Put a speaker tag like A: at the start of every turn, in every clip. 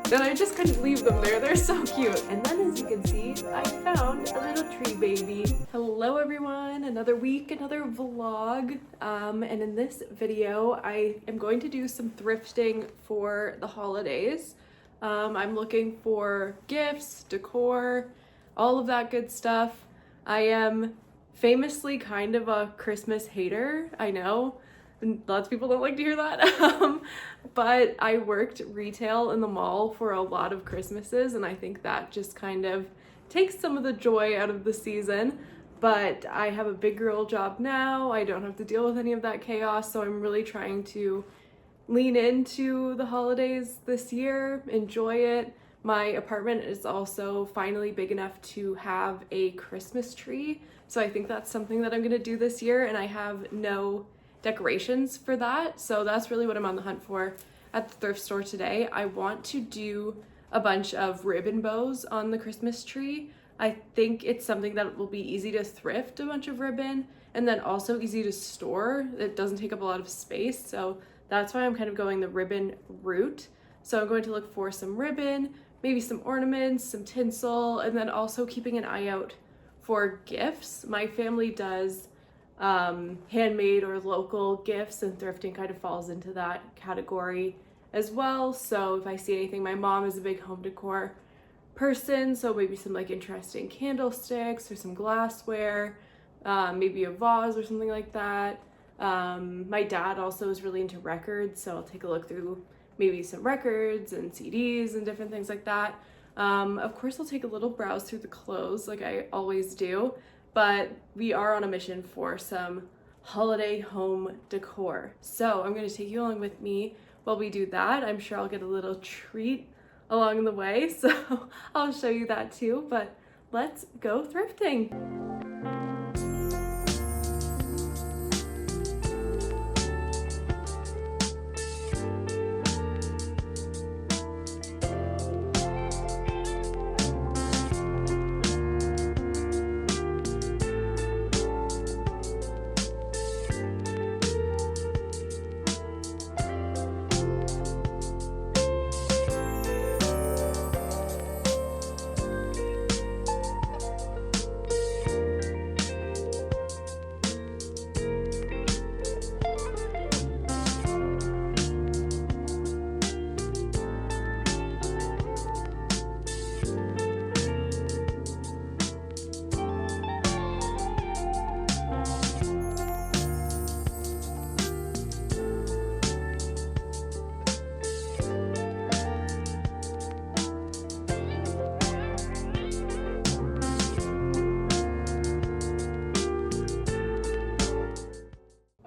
A: that I just couldn't leave them there. They're so cute. And then as you can see, I found a little tree baby. Hello everyone, another week, another vlog. And in this video, I am going to do some thrifting for the holidays. I'm looking for gifts, decor, all of that good stuff. I am famously kind of a Christmas hater, I know. And lots of people don't like to hear that. But I worked retail in the mall for a lot of Christmases, and I think that just kind of takes some of the joy out of the season. But I have a big girl job now. I don't have to deal with any of that chaos, so I'm really trying to lean into the holidays this year, enjoy it. My apartment is also finally big enough to have a Christmas tree, so I think that's something that I'm gonna do this year, and I have no decorations for that, so that's really what I'm on the hunt for at the thrift store today. I want to do a bunch of ribbon bows on the Christmas tree. I think it's something that will be easy to thrift, a bunch of ribbon, and then also easy to store. It doesn't take up a lot of space, so that's why I'm kind of going the ribbon route. So I'm going to look for some ribbon, maybe some ornaments, some tinsel, and then also keeping an eye out for gifts. My family does handmade or local gifts, and thrifting kind of falls into that category as well. So if I see anything, my mom is a big home decor person, so maybe some like interesting candlesticks or some glassware, maybe a vase or something like that. My dad also is really into records, so I'll take a look through maybe some records and CDs and different things like that. Of course, I'll take a little browse through the clothes like I always do. But we are on a mission for some holiday home decor. So I'm going to take you along with me while we do that. I'm sure I'll get a little treat along the way, so I'll show you that too. But let's go thrifting.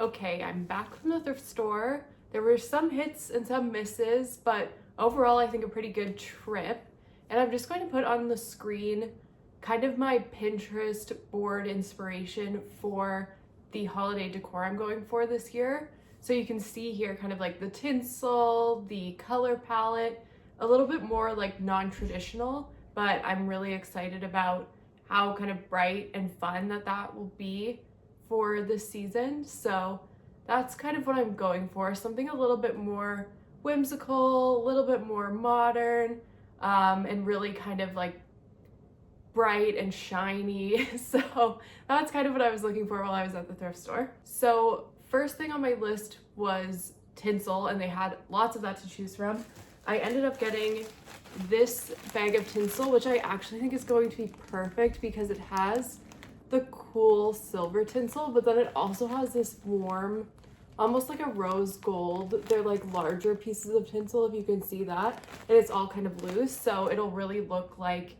A: Okay, I'm back from the thrift store. There were some hits and some misses, but overall I think a pretty good trip. And I'm just going to put on the screen kind of my Pinterest board inspiration for the holiday decor I'm going for this year. So you can see here kind of like the tinsel, the color palette, a little bit more like non-traditional, but I'm really excited about how kind of bright and fun that will be for this season. So that's kind of what I'm going for, something a little bit more whimsical, a little bit more modern, and really kind of like bright and shiny. So that's kind of what I was looking for while I was at the thrift store. So first thing on my list was tinsel, and they had lots of that to choose from. I ended up getting this bag of tinsel, which I actually think is going to be perfect because it has the cool silver tinsel, but then it also has this warm, almost like a rose gold. They're like larger pieces of tinsel, if you can see that, and it's all kind of loose, so it'll really look like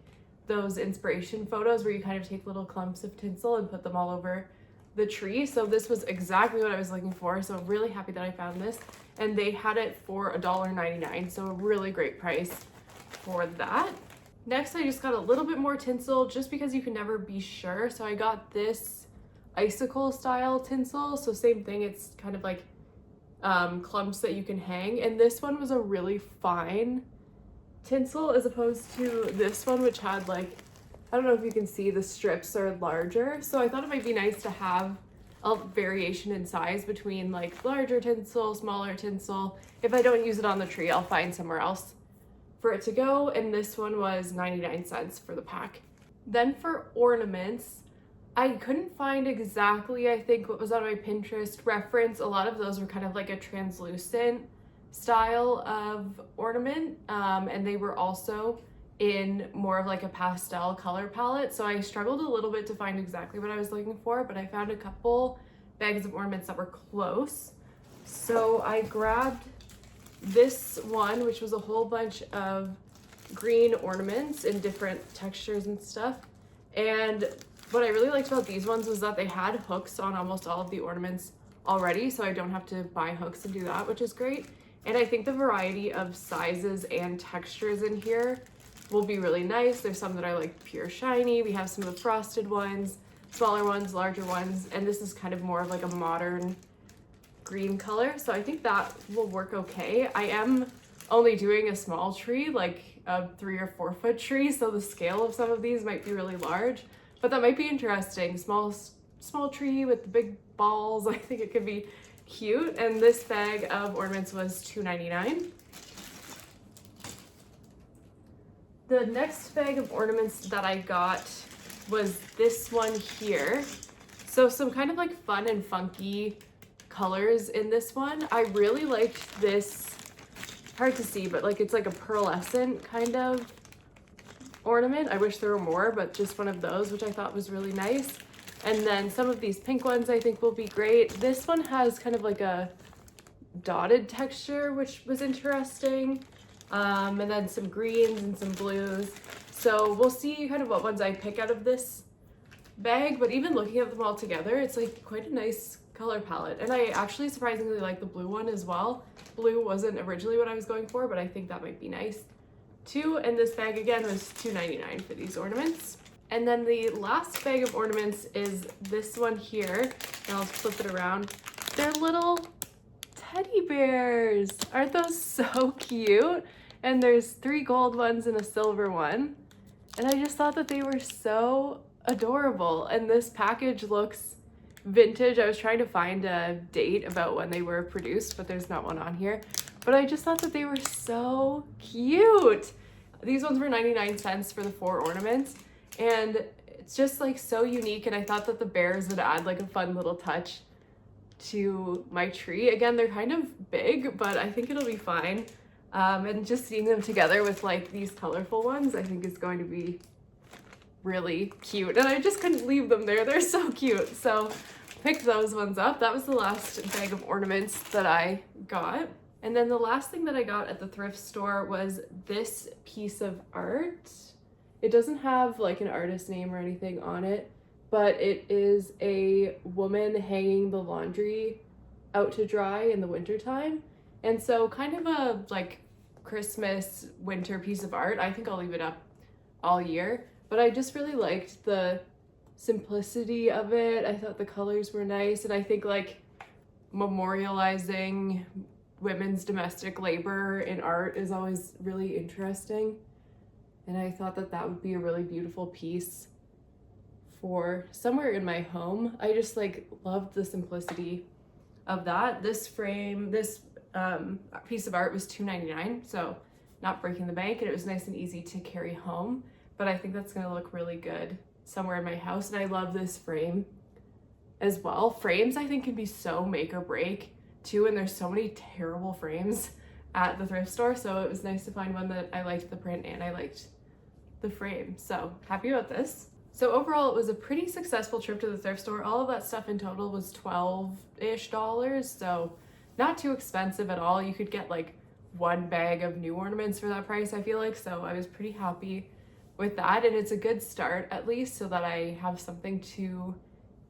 A: those inspiration photos where you kind of take little clumps of tinsel and put them all over the tree. So this was exactly what I was looking for, so I'm really happy that I found this, and they had it for $1.99, so a really great price for that. Next, I just got a little bit more tinsel just because you can never be sure. So I got this icicle style tinsel. So same thing, it's kind of like clumps that you can hang. And this one was a really fine tinsel as opposed to this one, which had like, I don't know if you can see, the strips are larger. So I thought it might be nice to have a variation in size between like larger tinsel, smaller tinsel. If I don't use it on the tree, I'll find somewhere else for it to go, and this one was 99 cents for the pack. Then for ornaments, I couldn't find exactly, I think, what was on my Pinterest reference. A lot of those were kind of like a translucent style of ornament, and they were also in more of like a pastel color palette. So I struggled a little bit to find exactly what I was looking for, but I found a couple bags of ornaments that were close. So I grabbed this one, which was a whole bunch of green ornaments in different textures and stuff. And what I really liked about these ones was that they had hooks on almost all of the ornaments already, so I don't have to buy hooks and do that, which is great. And I think the variety of sizes and textures in here will be really nice. There's some that are like pure shiny. We have some of the frosted ones, smaller ones, larger ones, and this is kind of more of like a modern green color. So I think that will work okay. I am only doing a small tree, like a 3 or 4 foot tree, so the scale of some of these might be really large, but that might be interesting. Small tree with the big balls. I think it could be cute. And this bag of ornaments was $2.99. The next bag of ornaments that I got was this one here. So some kind of like fun and funky colors in this one. I really liked this, hard to see, but like it's like a pearlescent kind of ornament. I wish there were more, but just one of those, which I thought was really nice. And then some of these pink ones I think will be great. This one has kind of like a dotted texture, which was interesting. And then some greens and some blues. So we'll see kind of what ones I pick out of this bag, but even looking at them all together, it's like quite a nice color palette. And I actually surprisingly like the blue one as well. Blue wasn't originally what I was going for, but I think that might be nice too. And this bag again was $2.99 for these ornaments. And then the last bag of ornaments is this one here, and I'll flip it around. They're little teddy bears. Aren't those so cute? And there's 3 gold ones and a silver one. And I just thought that they were so adorable. And this package looks vintage. I was trying to find a date about when they were produced, but there's not one on here. But I just thought that they were so cute. These ones were 99 cents for the 4 ornaments. And it's just like so unique. And I thought that the bears would add like a fun little touch to my tree. Again, they're kind of big, but I think it'll be fine. And just seeing them together with like these colorful ones, I think is going to be really cute. And I just couldn't leave them there. They're so cute. So picked those ones up. That was the last bag of ornaments that I got. And then the last thing that I got at the thrift store was this piece of art. It doesn't have like an artist name or anything on it, but it is a woman hanging the laundry out to dry in the wintertime. And so kind of a like Christmas winter piece of art. I think I'll leave it up all year, but I just really liked the simplicity of it. I thought the colors were nice, and I think like memorializing women's domestic labor in art is always really interesting. And I thought that that would be a really beautiful piece for somewhere in my home. I just like loved the simplicity of that. This frame, this piece of art was $2.99, so not breaking the bank, and it was nice and easy to carry home. But I think that's gonna look really good somewhere in my house. And I love this frame as well. Frames I think can be so make or break too, and there's so many terrible frames at the thrift store, so it was nice to find one that I liked the print and I liked the frame. So happy about this. So overall, it was a pretty successful trip to the thrift store. All of that stuff in total was $12-ish, so not too expensive at all. You could get like 1 bag of new ornaments for that price, I feel like, so I was pretty happy with that. And it's a good start, at least, so that I have something to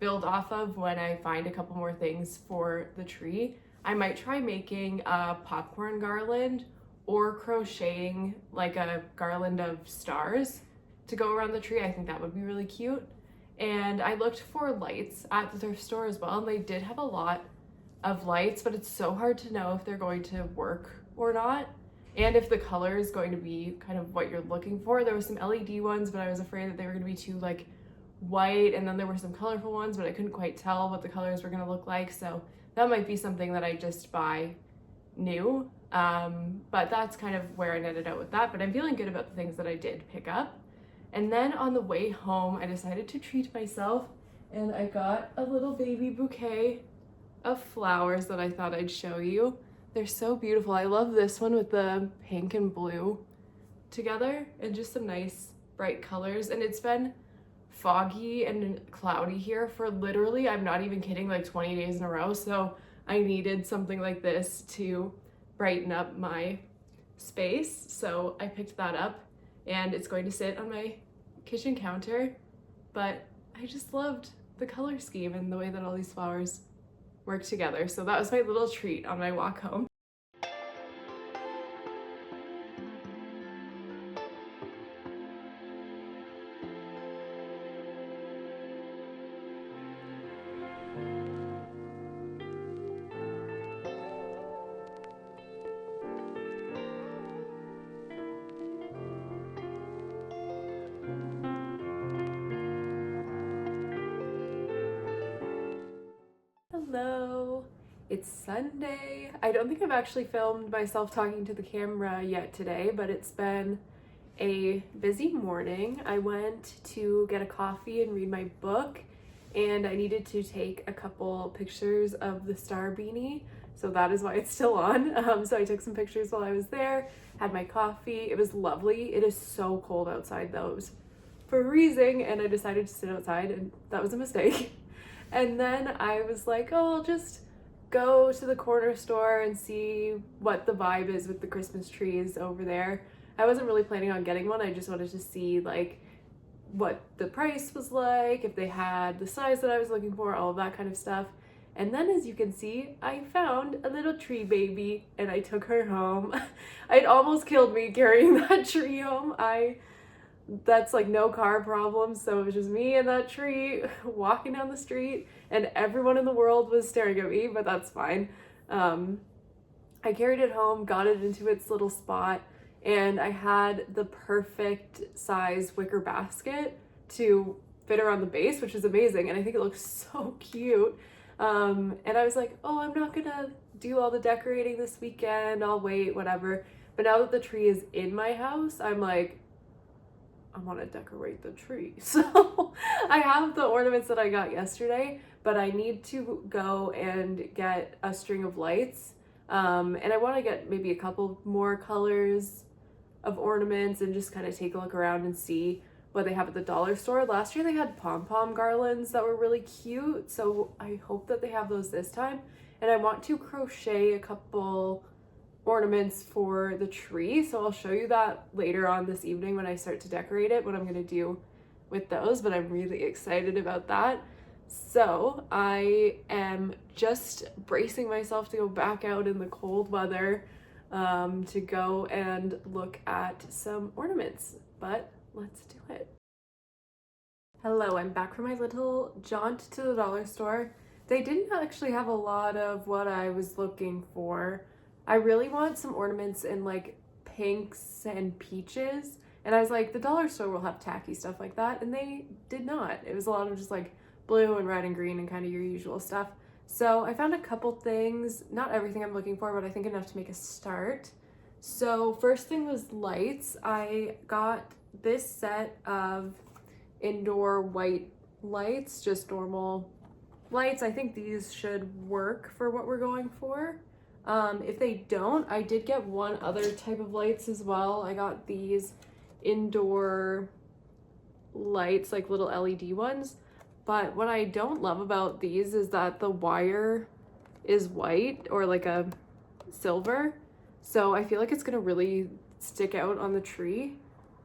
A: build off of when I find a couple more things for the tree. I might try making a popcorn garland or crocheting like a garland of stars to go around the tree. I think that would be really cute. And I looked for lights at the thrift store as well, and they did have a lot of lights, but it's so hard to know if they're going to work or not, and if the color is going to be kind of what you're looking for. There were some LED ones, but I was afraid that they were going to be too like white, and then there were some colorful ones, but I couldn't quite tell what the colors were going to look like, so that might be something that I just buy new. But that's kind of where I netted out with that. But I'm feeling good about the things that I did pick up. And then on the way home, I decided to treat myself, and I got a little baby bouquet of flowers that I thought I'd show you. They're so beautiful. I love this one with the pink and blue together and just some nice bright colors. And it's been foggy and cloudy here for literally, I'm not even kidding, like 20 days in a row. So I needed something like this to brighten up my space. So I picked that up, and it's going to sit on my kitchen counter. But I just loved the color scheme and the way that all these flowers work together. So that was my little treat on my walk home. Hello, it's Sunday. I don't think I've actually filmed myself talking to the camera yet today, but it's been a busy morning. I went to get a coffee and read my book, and I needed to take a couple pictures of the star beanie, so that is why it's still on. So I took some pictures while I was there, had my coffee. It was lovely. It is so cold outside though. It was freezing, and I decided to sit outside, and that was a mistake. And then I was like, oh, I'll just go to the corner store and see what the vibe is with the Christmas trees over there. I wasn't really planning on getting one. I just wanted to see like what the price was like, if they had the size that I was looking for, all of that kind of stuff. And then, as you can see, I found a little tree baby, and I took her home. It almost killed me carrying that tree home. That's like no car problem, so it was just me and that tree walking down the street, and everyone in the world was staring at me, but that's fine. I carried it home, got it into its little spot, and I had the perfect size wicker basket to fit around the base, which is amazing, and I think it looks so cute. And I was like, oh, I'm not gonna do all the decorating this weekend, I'll wait, whatever. But now that the tree is in my house, I'm like, I want to decorate the tree. So I have the ornaments that I got yesterday, but I need to go and get a string of lights. And I want to get maybe a couple more colors of ornaments and just kind of take a look around and see what they have at the dollar store. Last year they had pom-pom garlands that were really cute, so I hope that they have those this time. And I want to crochet a couple ornaments for the tree, so I'll show you that later on this evening when I start to decorate it, what I'm gonna do with those, but I'm really excited about that. So I am just bracing myself to go back out in the cold weather to go and look at some ornaments, but let's do it. Hello, I'm back from my little jaunt to the dollar store. They didn't actually have a lot of what I was looking for. I really want some ornaments in like pinks and peaches, and I was like, the dollar store will have tacky stuff like that, and they did not. It was a lot of just like blue and red and green and kind of your usual stuff. So I found a couple things, not everything I'm looking for, but I think enough to make a start. So first thing was lights. I got this set of indoor white lights, just normal lights. I think these should work for what we're going for. If they don't, I did get one other type of lights as well. I got these indoor lights, like little LED ones. But what I don't love about these is that the wire is white or like a silver. So I feel like it's gonna really stick out on the tree.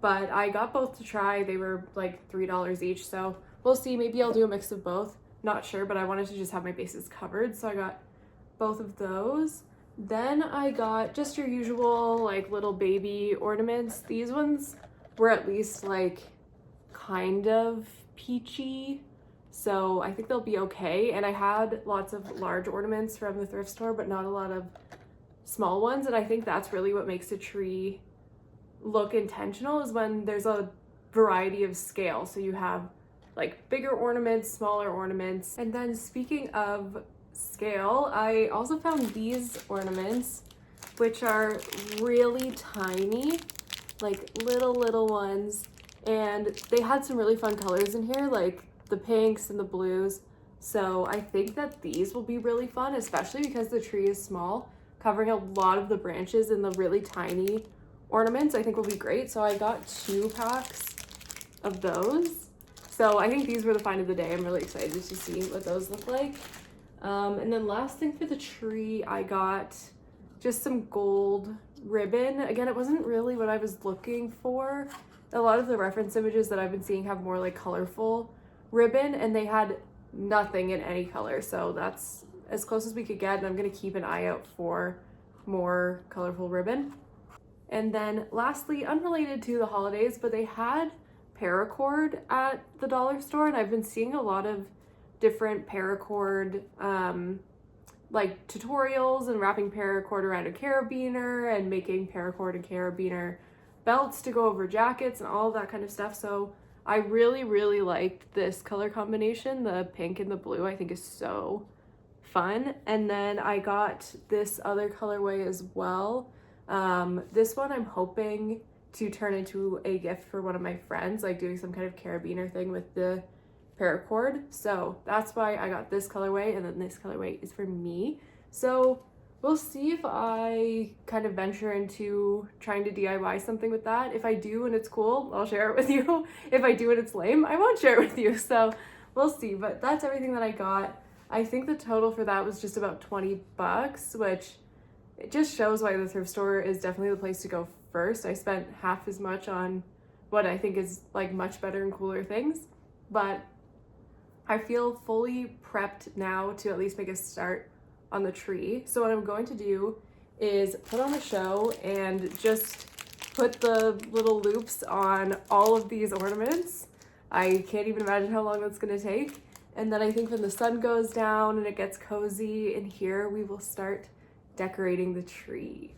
A: But I got both to try. They were like $3 each. So we'll see. Maybe I'll do a mix of both. Not sure, but I wanted to just have my bases covered. So I got both of those. Then I got just your usual like little baby ornaments. These ones were at least like kind of peachy, so I think they'll be okay. And I had lots of large ornaments from the thrift store, but not a lot of small ones. And I think that's really what makes a tree look intentional, is when there's a variety of scale. So you have like bigger ornaments, smaller ornaments. And then speaking of scale, I also found these ornaments. which are really tiny, like little ones. And they had some really fun colors in here, like the pinks and the blues. So I think that these will be really fun, especially because the tree is small, covering a lot of the branches, and the really tiny ornaments I think will be great. So I got 2 packs of those. So I think these were the find of the day. I'm really excited to see what those look like. And then last thing for the tree, I got just some gold ribbon. Again, it wasn't really what I was looking for. A lot of the reference images that I've been seeing have more like colorful ribbon, and they had nothing in any color. So that's as close as we could get, and I'm gonna keep an eye out for more colorful ribbon. And then lastly, unrelated to the holidays, but they had paracord at the dollar store, and I've been seeing a lot of different paracord like tutorials and wrapping paracord around a carabiner and making paracord and carabiner belts to go over jackets and all of that kind of stuff. So I really liked this color combination. The pink and the blue I think is so fun. And then I got this other colorway as well. This one I'm hoping to turn into a gift for one of my friends, like doing some kind of carabiner thing with the paracord. So that's why I got this colorway, and then this colorway is for me. So we'll see if I kind of venture into trying to DIY something with that. If I do and it's cool, I'll share it with you. If I do and it's lame, I won't share it with you. So we'll see, but that's everything that I got. I think the total for that was just about 20 bucks, which it just shows why the thrift store is definitely the place to go first. I spent half as much on what I think is like much better and cooler things, but I feel fully prepped now to at least make a start on the tree. So what I'm going to do is put on a show and just put the little loops on all of these ornaments. I can't even imagine how long that's gonna take. And then I think when the sun goes down and it gets cozy in here, we will start decorating the tree.